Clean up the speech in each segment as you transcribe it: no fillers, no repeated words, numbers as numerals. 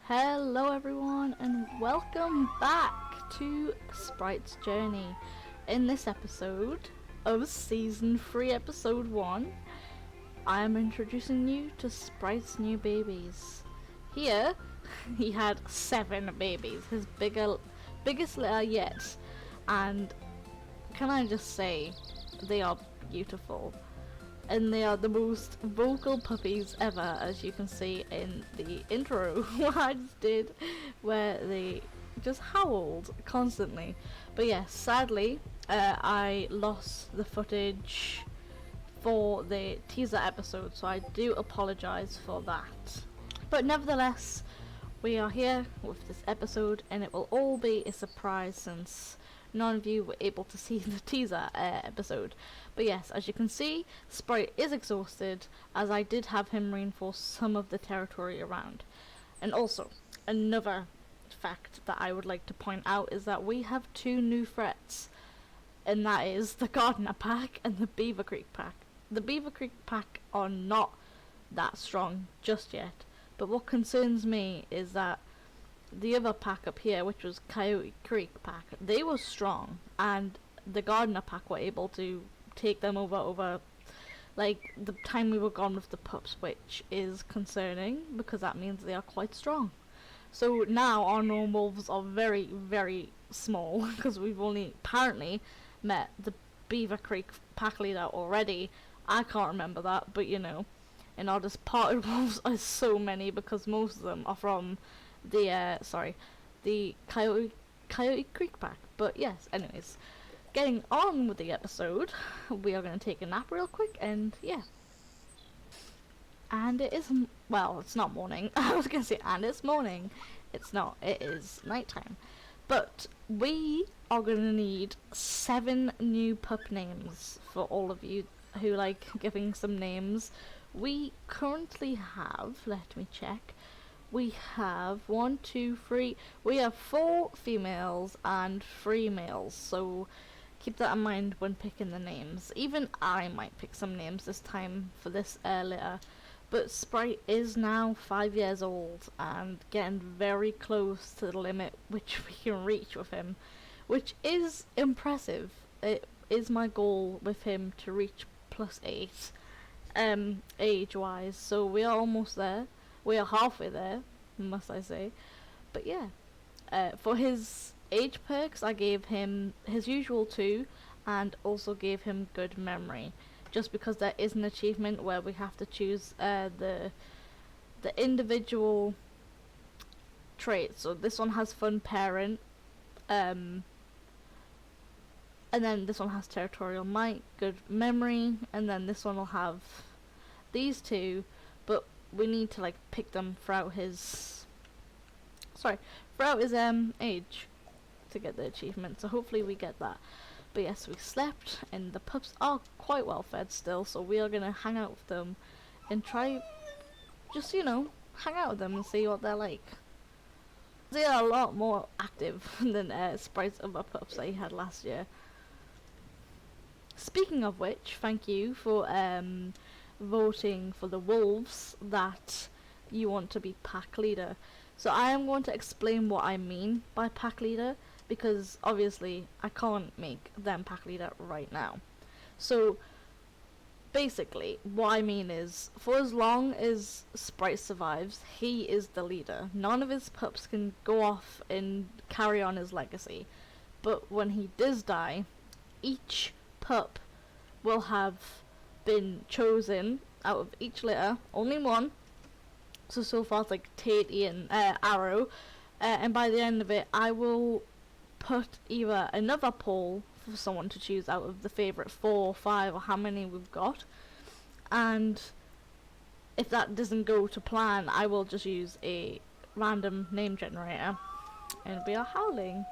Hello everyone and welcome back to Sprite's Journey. In this episode of Season 3 Episode 1, I am introducing you to Sprite's new babies. Here, he had 7 babies, his biggest litter yet, and can I just say, they are beautiful. And they are the most vocal puppies ever, as you can see in the intro I just did, where they just howled constantly. But yes, sadly, I lost the footage for the teaser episode, so I do apologise for that. But nevertheless, we are here with this episode, and it will all be a surprise since none of you were able to see the teaser episode. But yes, as you can see, Sprite is exhausted, as I did have him reinforce some of the territory around. And also, another fact that I would like to point out is that we have 2 new threats, and that is the Gardener pack and the Beaver Creek pack. The Beaver Creek pack are not that strong just yet, but what concerns me is that the other pack up here, which was Coyote Creek pack, they were strong, and the Gardener pack were able to take them over like the time we were gone with the pups, which is concerning because that means they are quite strong. So now our normal wolves are very, very small because we've only apparently met the Beaver Creek pack leader already. I can't remember that, but you know, and our disparted wolves are so many because most of them are from the Coyote Creek pack. But yes, anyways, getting on with the episode, we are going to take a nap real quick, and yeah. And it is, well, it's not morning. I was going to say, and it's morning. It's not, it is nighttime. But we are going to need 7 new pup names for all of you who like giving some names. We currently have, let me check, we have 1, 2, 3, we have 4 females and 3 males, so keep that in mind when picking the names. Even I might pick some names this time for this litter, but Sprite is now 5 years old and getting very close to the limit which we can reach with him, which is impressive. It is my goal with him to reach +8 age wise, so we are almost there. We are halfway there, must I say. But yeah, for his age perks, I gave him his usual 2 and also gave him good memory, just because there is an achievement where we have to choose the individual traits. So this one has fun parent, and then this one has territorial might, good memory, and then this one will have these 2, but we need to like pick them throughout his age to get the achievement, so hopefully we get that. But yes, we slept and the pups are quite well fed still, so we are gonna hang out with them and try just, you know, hang out with them and see what they're like. They are a lot more active than Sprite's other pups that he had last year. Speaking of which, thank you for voting for the wolves that you want to be pack leader. So I am going to explain what I mean by pack leader, because obviously I can't make them pack leader right now. So basically what I mean is, for as long as Sprite survives, he is the leader. None of his pups can go off and carry on his legacy, but when he does die, each pup will have been chosen out of each litter, only one. So far it's like Tatey and Arrow, and by the end of it I will put either another poll for someone to choose out of the favourite 4 or 5 or how many we've got, and if that doesn't go to plan, I will just use a random name generator, and we are howling.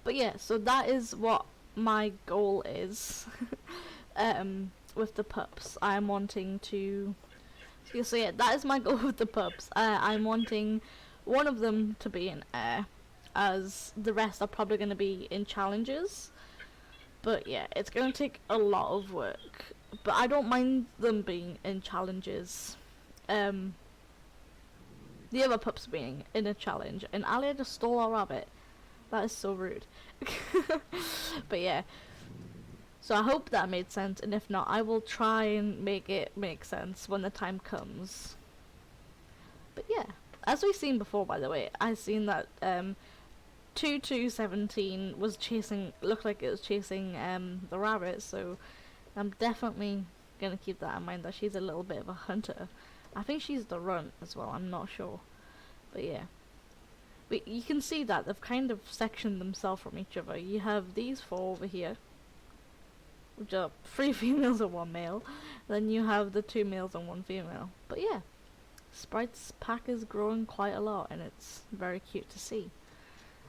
But yeah, so that is what my goal is with the pups. I'm wanting to, so yeah, that is my goal with the pups. I'm wanting one of them to be in air, as the rest are probably going to be in challenges. But yeah, it's going to take a lot of work but I don't mind them being in challenges. The other pups being in a challenge, and Alia just stole our rabbit. That is so rude. But yeah, so I hope that made sense, and if not, I will try and make it make sense when the time comes. But yeah, as we've seen before, by the way, I've seen that 2217 was chasing, looked like it was chasing the rabbit, so I'm definitely gonna keep that in mind, that she's a little bit of a hunter. I think she's the runt as well, I'm not sure. But yeah. But you can see that they've kind of sectioned themselves from each other. You have these four over here, which are 3 females and 1 male. Then you have the 2 males and 1 female. But yeah, Sprite's pack is growing quite a lot, and it's very cute to see.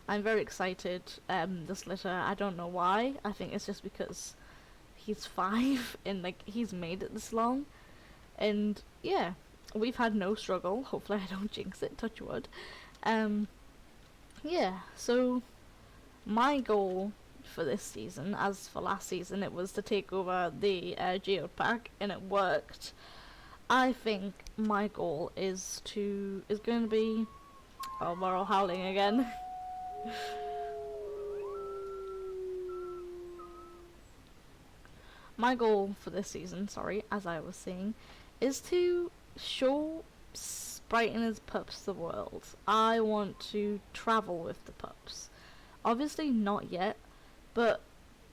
I'm very excited, this litter. I don't know why. I think it's just because he's 5 and like he's made it this long. And yeah, we've had no struggle. Hopefully I don't jinx it, touch wood. Yeah, so my goal for this season, as for last season, it was to take over the Geode pack, and it worked. I think my goal is going to be... Oh, we're all howling again. My goal for this season, sorry, as I was saying, is to show Sprite and his pups the world. I want to travel with the pups. Obviously not yet, but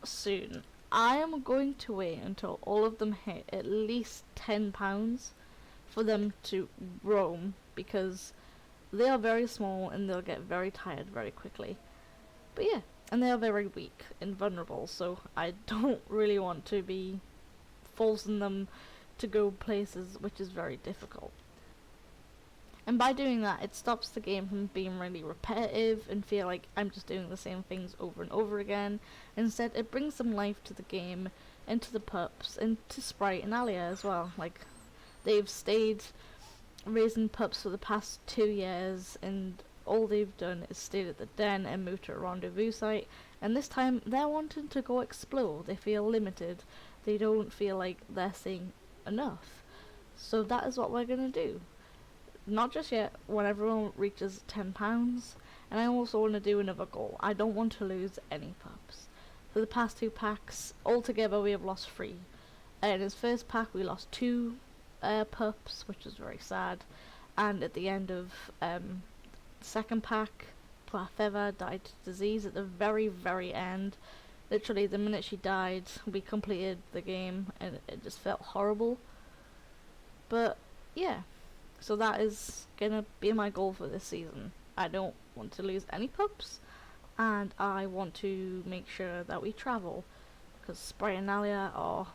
soon. I am going to wait until all of them hit at least £10 for them to roam, because they are very small and they'll get very tired very quickly. But yeah, and they are very weak and vulnerable, so I don't really want to be forcing them to go places which is very difficult. And by doing that, it stops the game from being really repetitive and feel like I'm just doing the same things over and over again. Instead, it brings some life to the game, and to the pups, and to Sprite and Alia as well. Like, they've stayed raising pups for the past 2 years, and all they've done is stayed at the den and moved to a rendezvous site. And this time, they're wanting to go explore. They feel limited. They don't feel like they're seeing enough. So that is what we're gonna do. Not just yet, when everyone reaches £10. And I also want to do another goal. I don't want to lose any pups. For the past 2 packs, altogether we have lost 3. In his first pack we lost 2 pups, which was very sad. And at the end of the second pack, poor Feather died to disease at the very, very end. Literally the minute she died, we completed the game, and it just felt horrible. But yeah. So that is gonna be my goal for this season. I don't want to lose any pups, and I want to make sure that we travel, because Sprite and Alia are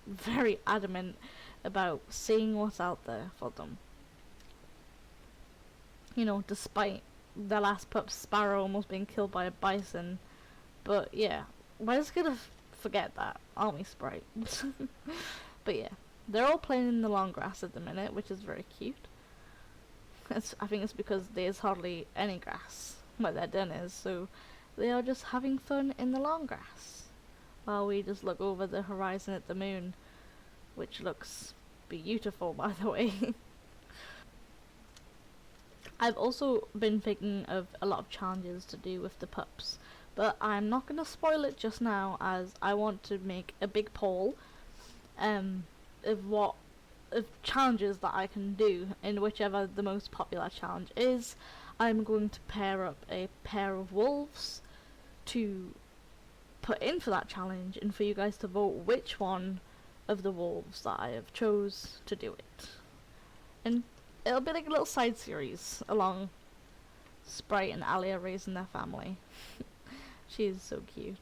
very adamant about seeing what's out there for them. You know, despite the last pup, Sparrow, almost being killed by a bison. But yeah, we're just gonna forget that, aren't we, Sprite? But yeah, they're all playing in the long grass at the minute, which is very cute. I think it's because there's hardly any grass where their den is, so they are just having fun in the long grass, while we just look over the horizon at the moon, which looks beautiful, by the way. I've also been thinking of a lot of challenges to do with the pups, but I'm not going to spoil it just now, as I want to make a big poll of challenges that I can do, in whichever the most popular challenge is. I'm going to pair up a pair of wolves to put in for that challenge, and for you guys to vote which one of the wolves that I have chose to do it. And it'll be like a little side series along Sprite and Alia raising their family. She is so cute.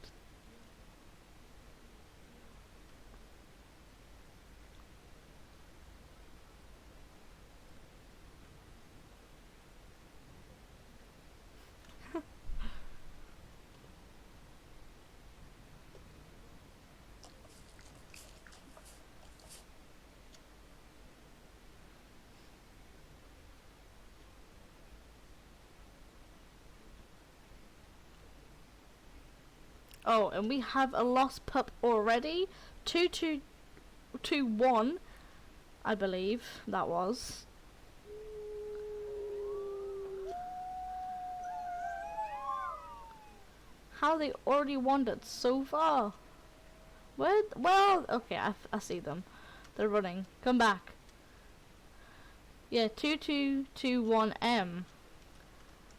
Oh, and we have a lost pup already. 22 2-1, I believe that was. How they already wandered so far? Where? Well, okay, I see them. They're running. Come back. Yeah, 2221M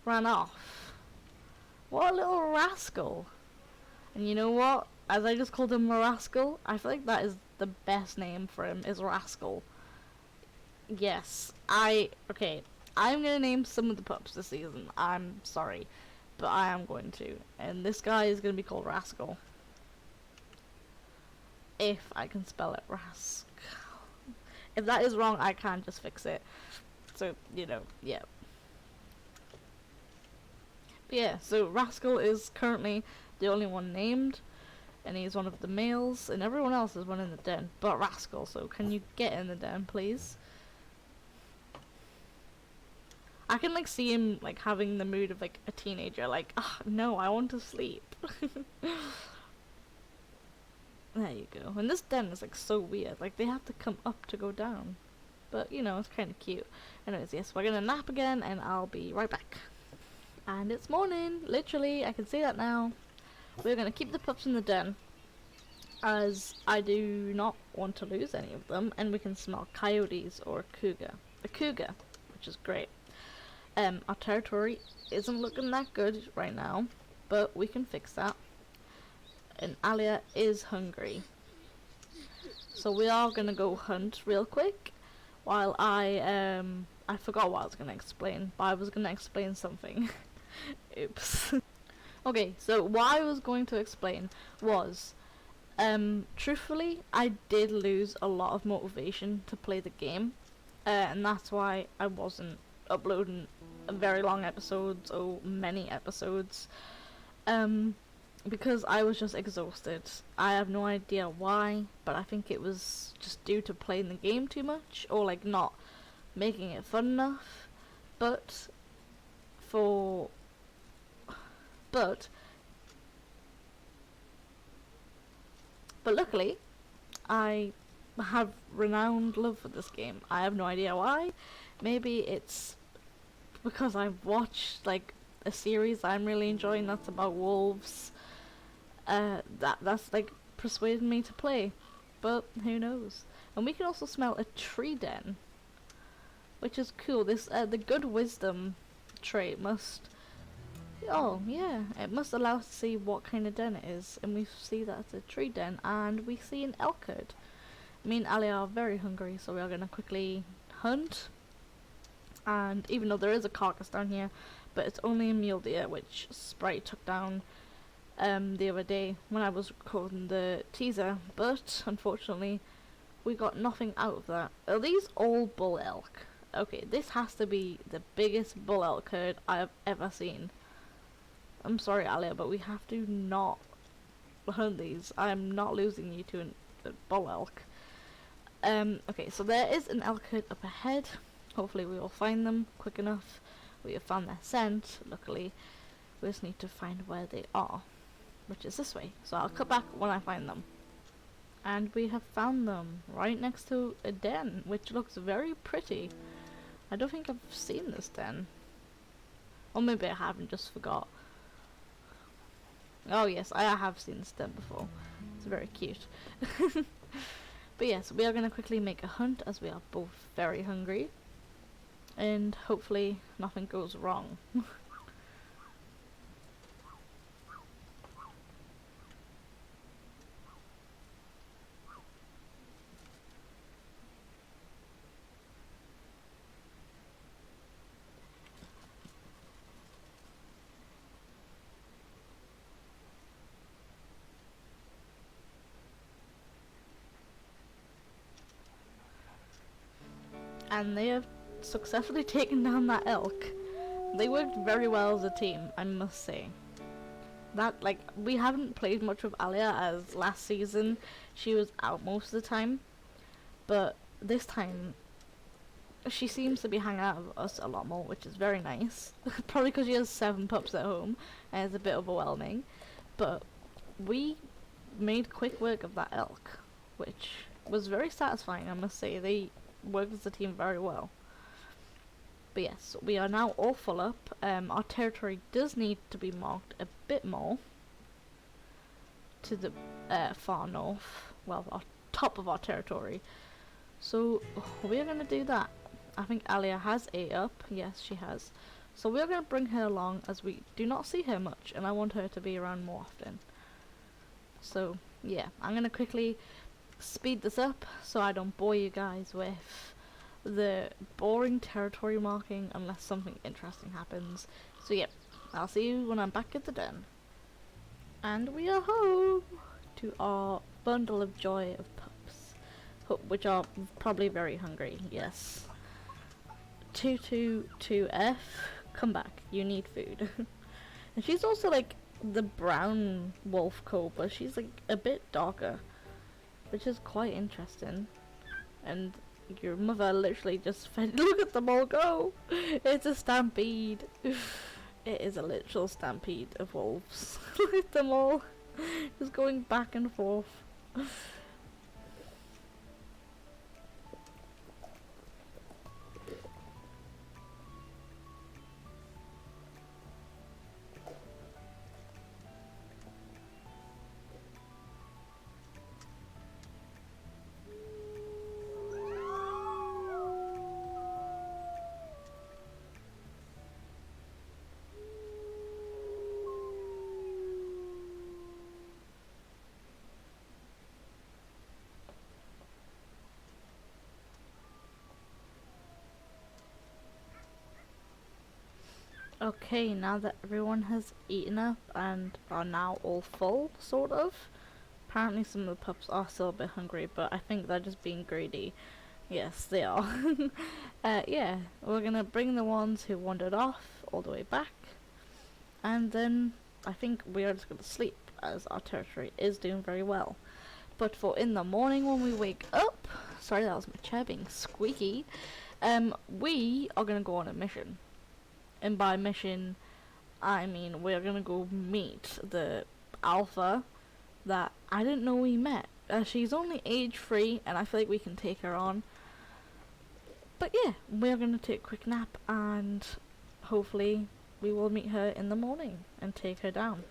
ran off. What a little rascal. And you know what? As I just called him a rascal, I feel like that is the best name for him, is Rascal. Yes, okay, I'm gonna name some of the pups this season. I'm sorry, but I am going to. And this guy is gonna be called Rascal. If I can spell it, Rascal. If that is wrong, I can just fix it. So, you know, yeah. But yeah, so Rascal is currently the only one named, and he's one of the males, and everyone else is one in the den, but Rascal, so can you get in the den, please? I can, like, see him, like, having the mood of, like, a teenager, like, ah, no, I want to sleep. There you go. And this den is, like, so weird, like, they have to come up to go down. But, you know, it's kind of cute. Anyways, yes, we're gonna nap again, and I'll be right back. And it's morning, literally, I can see that now. We're gonna keep the pups in the den, as I do not want to lose any of them, and we can smell coyotes or a cougar, which is great. Our territory isn't looking that good right now, but we can fix that. And Alia is hungry, so we are gonna go hunt real quick. While I forgot what I was gonna explain, but I was gonna explain something. Oops. Okay, so what I was going to explain was, truthfully, I did lose a lot of motivation to play the game, and that's why I wasn't uploading very long episodes or many episodes, because I was just exhausted. I have no idea why, but I think it was just due to playing the game too much, or like not making it fun enough. But luckily, I have renowned love for this game. I have no idea why. Maybe it's because I've watched like a series I'm really enjoying that's about wolves. That's like persuaded me to play, but who knows. And we can also smell a tree den, which is cool. This the good wisdom trait must, oh yeah, it must allow us to see what kind of den it is, and we see that it's a tree den, and we see an elk herd. Me and Ali are very hungry, so we are gonna quickly hunt. And even though there is a carcass down here, but it's only a mule deer, which Sprite took down the other day when I was recording the teaser, but unfortunately we got nothing out of that. Are these all bull elk? Okay, this has to be the biggest bull elk herd I have ever seen. I'm sorry, Alia, but we have to not hunt these. I'm not losing you to a bull elk. Okay, so there is an elk herd up ahead. Hopefully we will find them quick enough. We have found their scent, luckily. We just need to find where they are, which is this way. So I'll cut back when I find them. And we have found them right next to a den, which looks very pretty. I don't think I've seen this den. Or maybe I haven't, just forgot. Oh yes, I have seen this den before. It's very cute. But yes, we are going to quickly make a hunt as we are both very hungry. And hopefully nothing goes wrong. And they have successfully taken down that elk. They worked very well as a team, I must say. That, like, we haven't played much with Alia, as last season she was out most of the time, but this time she seems to be hanging out with us a lot more, which is very nice. Probably because she has 7 pups at home and it's a bit overwhelming, but we made quick work of that elk, which was very satisfying, I must say. They worked as a team very well. But yes, we are now all full up. Our territory does need to be marked a bit more to the far north. Well, our top of our territory. So we're going to do that. I think Alia has ate up. Yes, she has. So we're going to bring her along, as we do not see her much, and I want her to be around more often. So yeah, I'm going to quickly speed this up so I don't bore you guys with the boring territory marking unless something interesting happens. So yeah, I'll see you when I'm back at the den. And we are home to our bundle of joy of pups, which are probably very hungry. Yes. 222F, come back, you need food. And she's also like the brown wolf cobra. She's like a bit darker, which is quite interesting. And your mother literally just fed. Look at them all go! It's a stampede. It is a literal stampede of wolves. Look at them all just going back and forth. Okay, now that everyone has eaten up and are now all full, sort of. Apparently some of the pups are still a bit hungry, but I think they're just being greedy. Yes, they are. Yeah, we're gonna bring the ones who wandered off all the way back. And then I think we are just gonna sleep, as our territory is doing very well. But for in the morning when we wake up, sorry that was my chair being squeaky, we are gonna go on a mission. And by mission, I mean we're gonna go meet the alpha that I didn't know we met. She's only age 3, and I feel like we can take her on. But yeah, we're gonna take a quick nap, and hopefully we will meet her in the morning and take her down.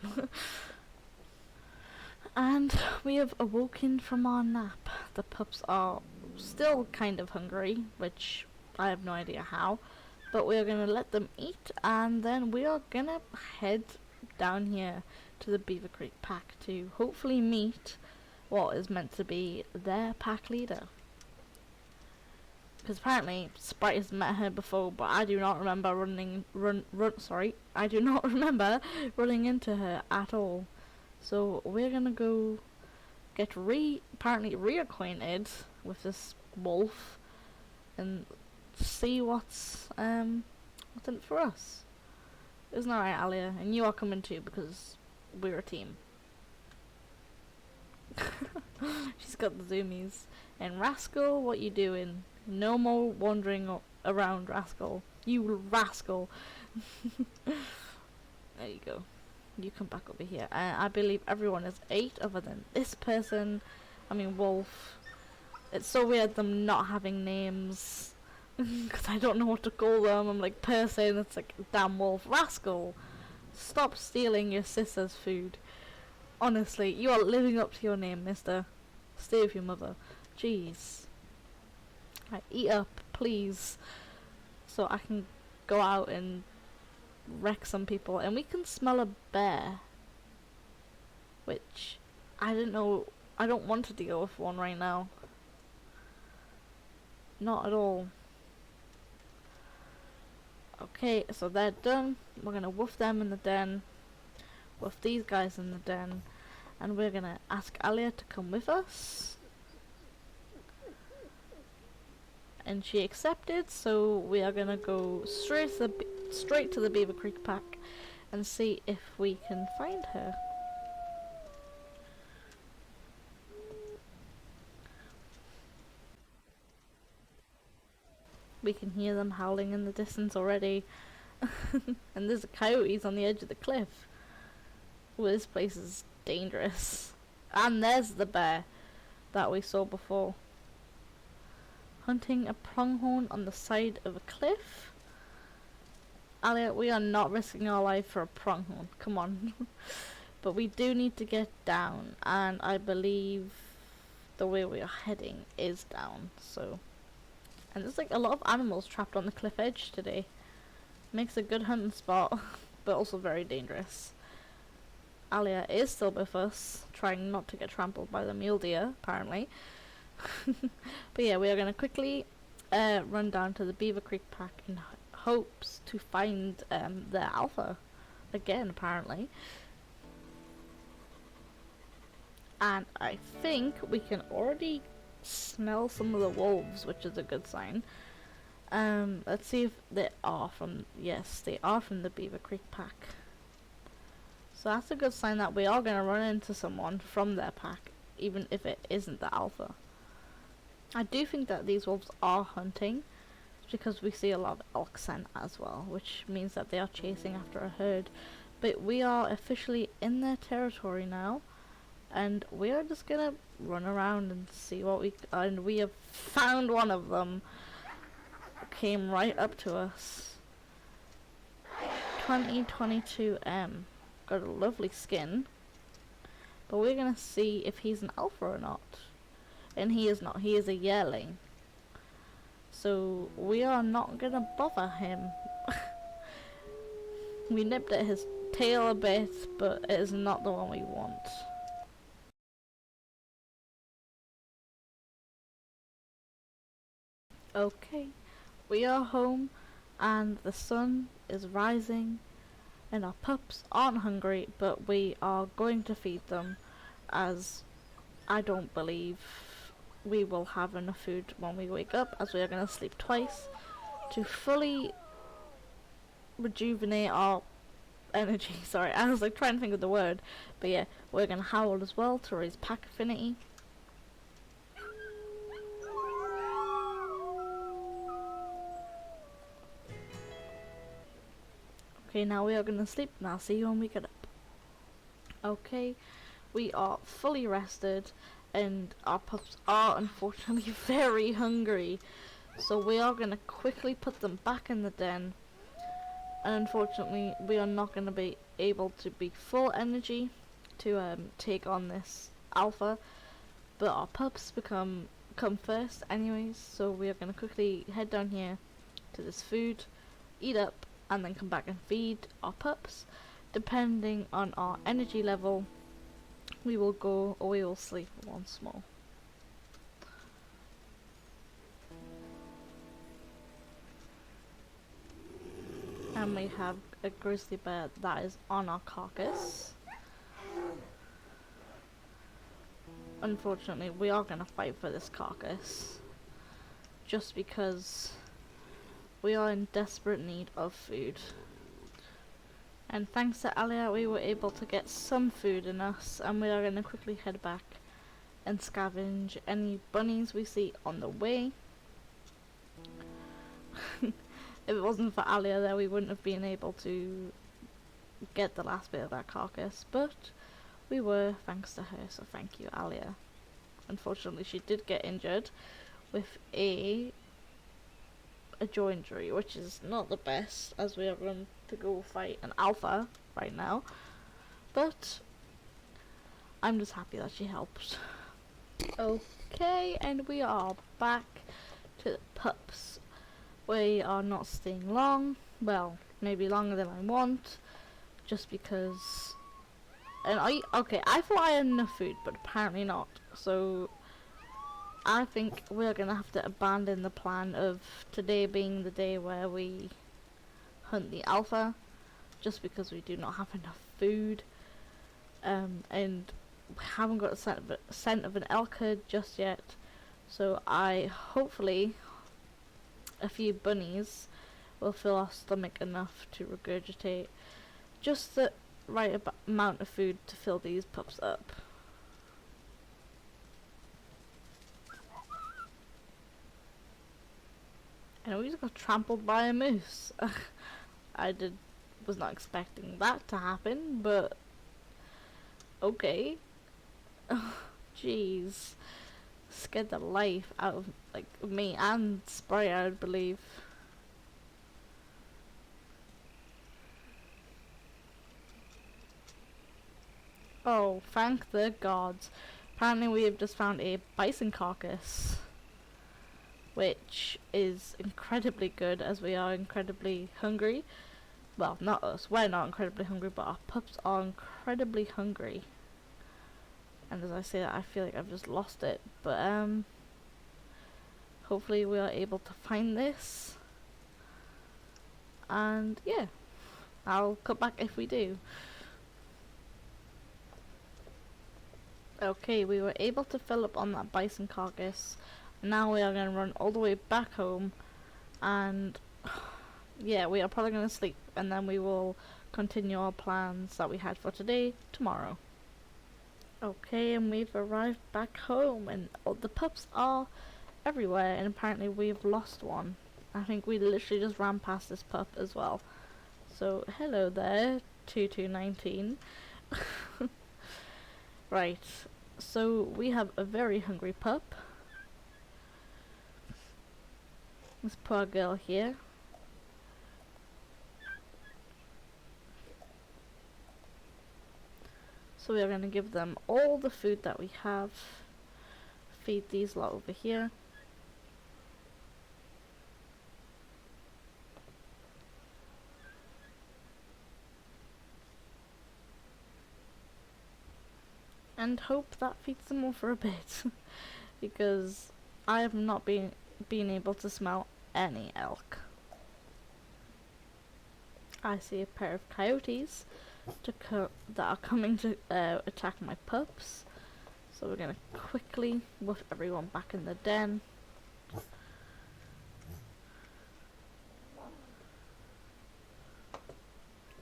And we have awoken from our nap. The pups are still kind of hungry, which I have no idea how. But we're gonna let them eat, and then we are gonna head down here to the Beaver Creek pack to hopefully meet what is meant to be their pack leader. Because apparently Sprite has met her before, but I do not remember I do not remember running into her at all. So we're gonna go get apparently reacquainted with this wolf and see what's in it for us. Isn't that right, Alia? And you are coming too, because we're a team. She's got the zoomies. And Rascal, what you doing? No more wandering around, Rascal. You rascal. There you go. You come back over here. I believe everyone is 8 other than this person. I mean, Wolf. It's so weird them not having names. Because I don't know what to call them. I'm like, person, it's like, damn wolf. Rascal, stop stealing your sister's food. Honestly, you are living up to your name, mister. Stay with your mother. Jeez. Right, eat up, please. So I can go out and wreck some people. And we can smell a bear. Which, I didn't know. I don't want to deal with one right now. Not at all. Okay, so they're done. We're gonna woof them in the den, woof these guys in the den, and we're gonna ask Alia to come with us. And she accepted, so we are gonna go straight to the Beaver Creek pack and see if we can find her. We can hear them howling in the distance already. And there's coyotes on the edge of the cliff. Well, this place is dangerous. And there's the bear that we saw before. hunting a pronghorn on the side of a cliff. Alia, we are not risking our life for a pronghorn. Come on. But we do need to get down, and I believe the way we are heading is down. So, and there's like a lot of animals trapped on the cliff edge today. Makes a good hunting spot, but also very dangerous. Alia is still with us, trying not to get trampled by the mule deer, apparently. But yeah, we are going to quickly run down to the Beaver Creek Pack in hopes to find the alpha again, apparently. And I think we can already smell some of the wolves, which is a good sign. Let's see if they are from, yes, they are from the Beaver Creek Pack. So that's a good sign that we are going to run into someone from their pack, even if it isn't the alpha. I do think that these wolves are hunting, because we see a lot of elk scent as well, which means that they are chasing after a herd. But we are officially in their territory now, and we are just gonna run around and see what and we have found one of them. Came right up to us. 2022M. Got a lovely skin. But we're gonna see if he's an alpha or not. And he is not. He is a yearling. So we are not gonna bother him. We nipped at his tail a bit, but it is not the one we want. Okay, we are home and the sun is rising and our pups aren't hungry, but we are going to feed them, as I don't believe we will have enough food when we wake up, as we are going to sleep twice to fully rejuvenate our energy. Sorry, I was like trying to think of the word, but yeah, we're going to howl as well to raise pack affinity. Okay, now we are going to sleep, and I'll see you when we get up. Okay, we are fully rested, and our pups are unfortunately very hungry. So we are going to quickly put them back in the den. And unfortunately, we are not going to be able to be full energy to take on this alpha. But our pups come first anyways, so we are going to quickly head down here to this food, eat up, and then come back and feed our pups. Depending on our energy level, we will go or we will sleep once more. And we have a grizzly bear that is on our carcass. Unfortunately, we are going to fight for this carcass, just because we are in desperate need of food. And thanks to Alia, we were able to get some food in us, and we are going to quickly head back and scavenge any bunnies we see on the way. If it wasn't for Alia there, we wouldn't have been able to get the last bit of that carcass, but we were, thanks to her, so thank you, Alia. Unfortunately, she did get injured with a jaw injury, which is not the best, as we are going to go fight an alpha right now, but I'm just happy that she helped. Okay, and we are back to the pups. We are not staying long, well, maybe longer than I want, just because, and I thought I had enough food, but apparently not, so I think we're gonna have to abandon the plan of today being the day where we hunt the alpha, just because we do not have enough food, and we haven't got a scent of an elk herd just yet, so hopefully a few bunnies will fill our stomach enough to regurgitate just the right amount of food to fill these pups up. And we just got trampled by a moose. I was not expecting that to happen, but okay. Jeez. scared the life out of like me and Sprite, I would believe. Oh, thank the gods. Apparently we have just found a bison carcass, which is incredibly good as we are incredibly hungry. Well, not us, we're not incredibly hungry, but our pups are incredibly hungry. And as I say that, I feel like I've just lost it, but hopefully we are able to find this. And yeah, I'll cut back if we do. Okay, we were able to fill up on that bison carcass. Now we are going to run all the way back home, and yeah, we are probably going to sleep, and then we will continue our plans that we had for today tomorrow. Okay, and we've arrived back home, and the pups are everywhere, and apparently we've lost one. I think we literally just ran past this pup as well. So hello there, 2219. Right, so we have a very hungry pup. This poor girl here. So we are going to give them all the food that we have. Feed these lot over here. And hope that feeds them all for a bit. Because I have not been able to smell any elk. I see a pair of coyotes that are coming to attack my pups. So we're going to quickly wolf everyone back in the den.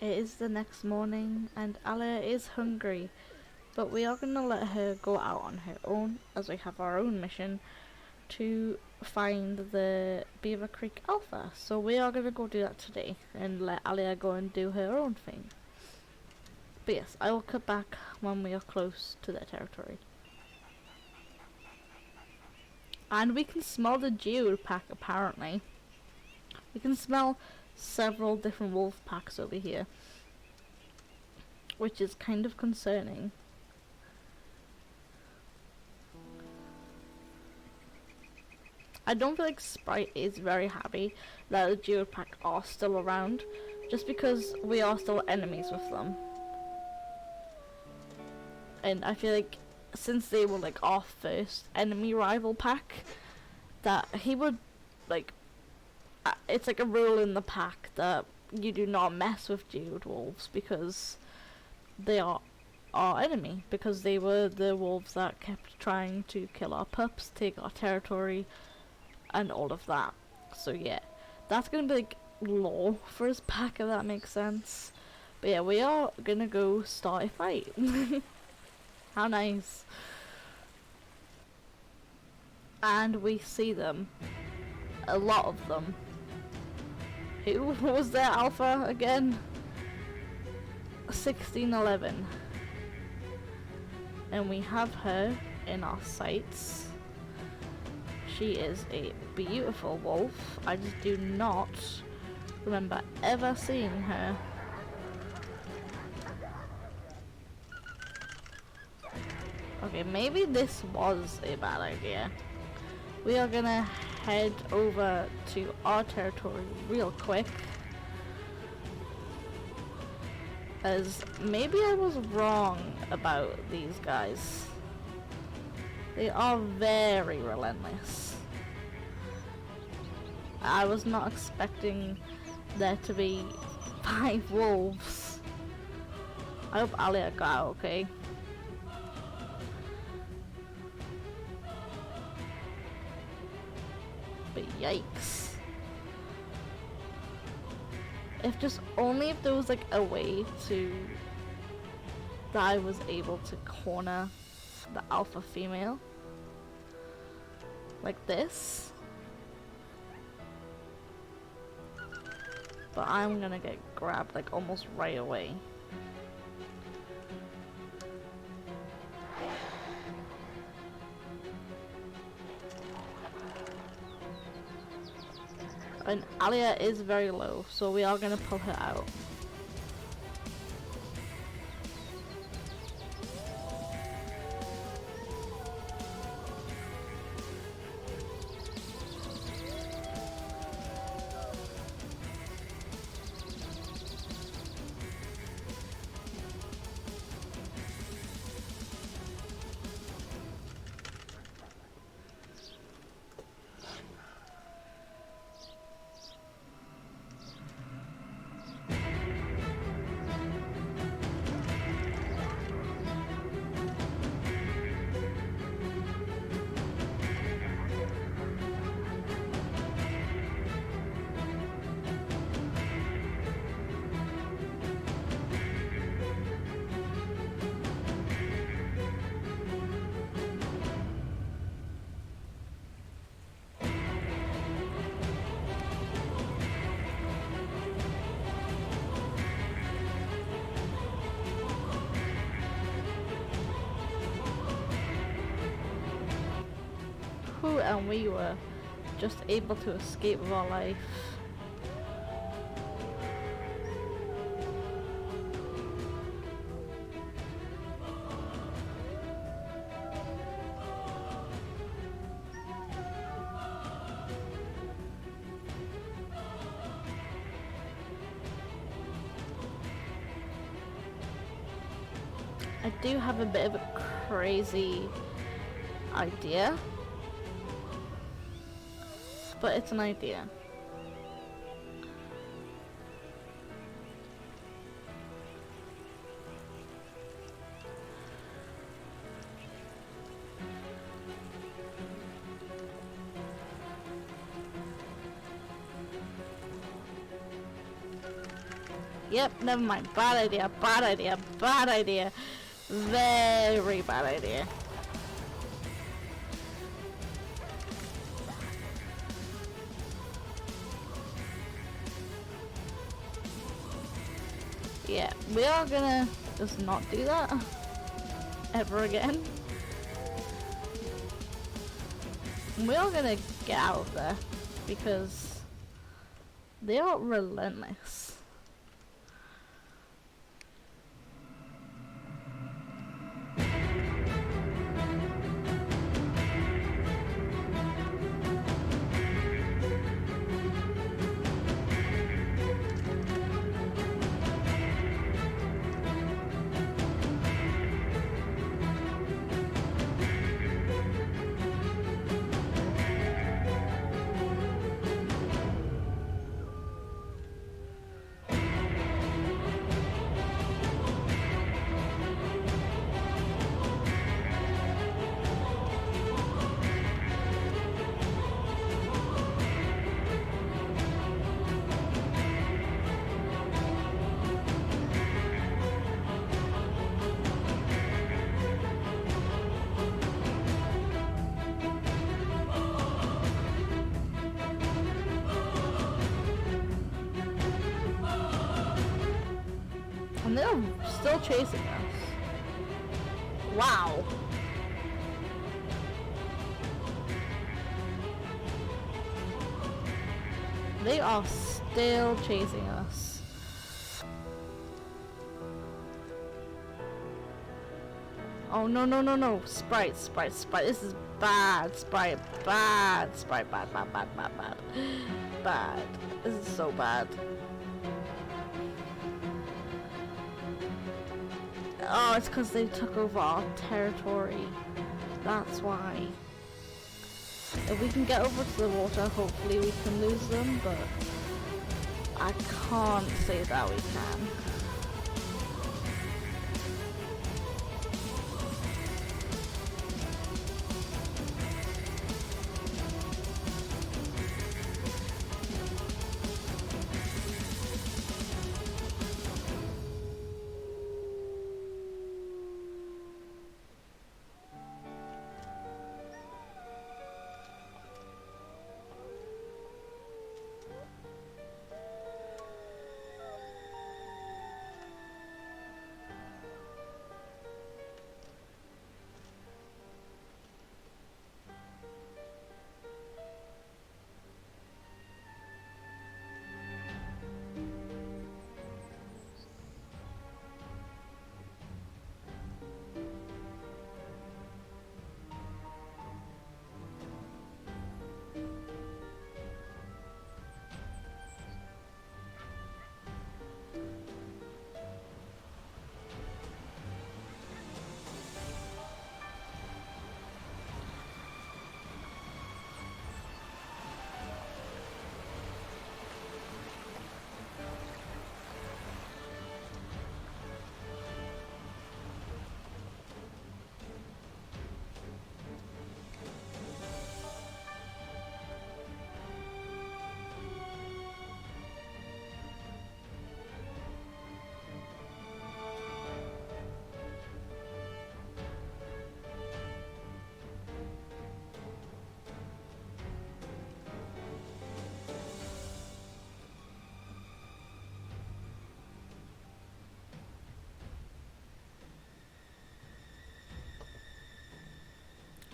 It is the next morning and Alia is hungry, but we are going to let her go out on her own as we have our own mission to find the Beaver Creek Alpha. So we are going to go do that today and let Alia go and do her own thing. But yes, I will cut back when we are close to their territory. And we can smell the geode pack apparently. We can smell several different wolf packs over here, which is kind of concerning. I don't feel like Sprite is very happy that the geode pack are still around, just because we are still enemies with them. And I feel like since they were like our first enemy rival pack, that he would like, it's like a rule in the pack that you do not mess with geode wolves because they are our enemy, because they were the wolves that kept trying to kill our pups, take our territory, and all of that. So yeah, that's gonna be like law for his pack, if that makes sense. But yeah, we are gonna go start a fight. How nice. And we see them. A lot of them. Who was their alpha again? 1611. And we have her in our sights. She is a beautiful wolf. I just do not remember ever seeing her. Okay, maybe this was a bad idea. We are gonna head over to our territory real quick, as maybe I was wrong about these guys. They are very relentless. I was not expecting there to be 5 wolves. I hope Alia got out okay. But yikes. If there was like a way that I was able to corner the alpha female like this. But I'm gonna get grabbed like almost right away. And Alia is very low, so we are going to pull her out. And we were just able to escape with our life. I do have a bit of a crazy idea, but it's an idea. Yep, never mind. Bad idea, bad idea, bad idea. Very bad idea. Yeah, we are gonna just not do that ever again. We are gonna get out of there because they are relentless. And they're still chasing us. Wow. They are still chasing us. Oh no no no no. Sprite, Sprite, Sprite. This is bad. Sprite, bad. Sprite, bad, bad, bad, bad, bad. Bad. This is so bad. Oh, it's because they took over our territory. That's why. If we can get over to the water, hopefully we can lose them, but I can't say that we can.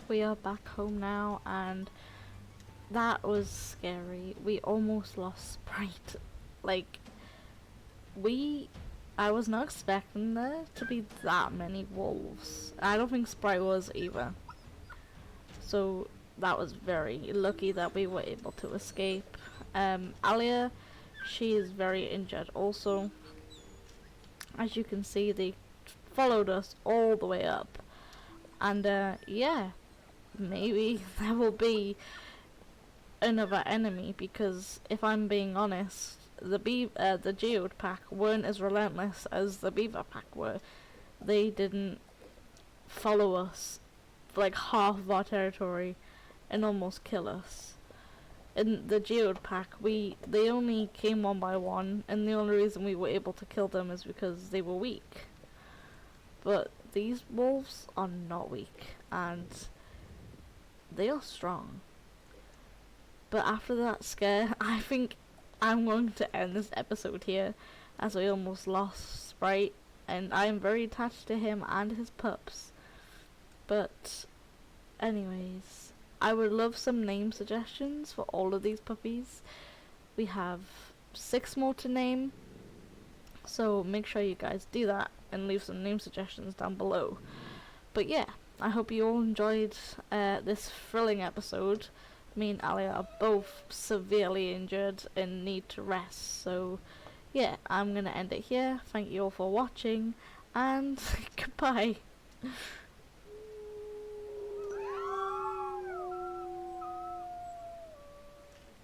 we are back home now, and that was scary. We almost lost Sprite. Like, I was not expecting there to be that many wolves. I don't think Sprite was either. So that was very lucky that we were able to escape. Alia, she is very injured also. As you can see, they followed us all the way up. And yeah, maybe there will be another enemy, because if I'm being honest, the geode pack weren't as relentless as the beaver pack were. They didn't follow us like half of our territory and almost kill us. In the geode pack, they only came one by one, and the only reason we were able to kill them is because they were weak. But these wolves are not weak, and they are strong. But after that scare, I think I'm going to end this episode here, as I almost lost Sprite, and I am very attached to him and his pups. But anyways, I would love some name suggestions for all of these puppies. We have 6 more to name, so make sure you guys do that and leave some name suggestions down below. But yeah, I hope you all enjoyed this thrilling episode. Me and Alia are both severely injured and need to rest, so yeah, I'm gonna end it here. Thank you all for watching, and goodbye.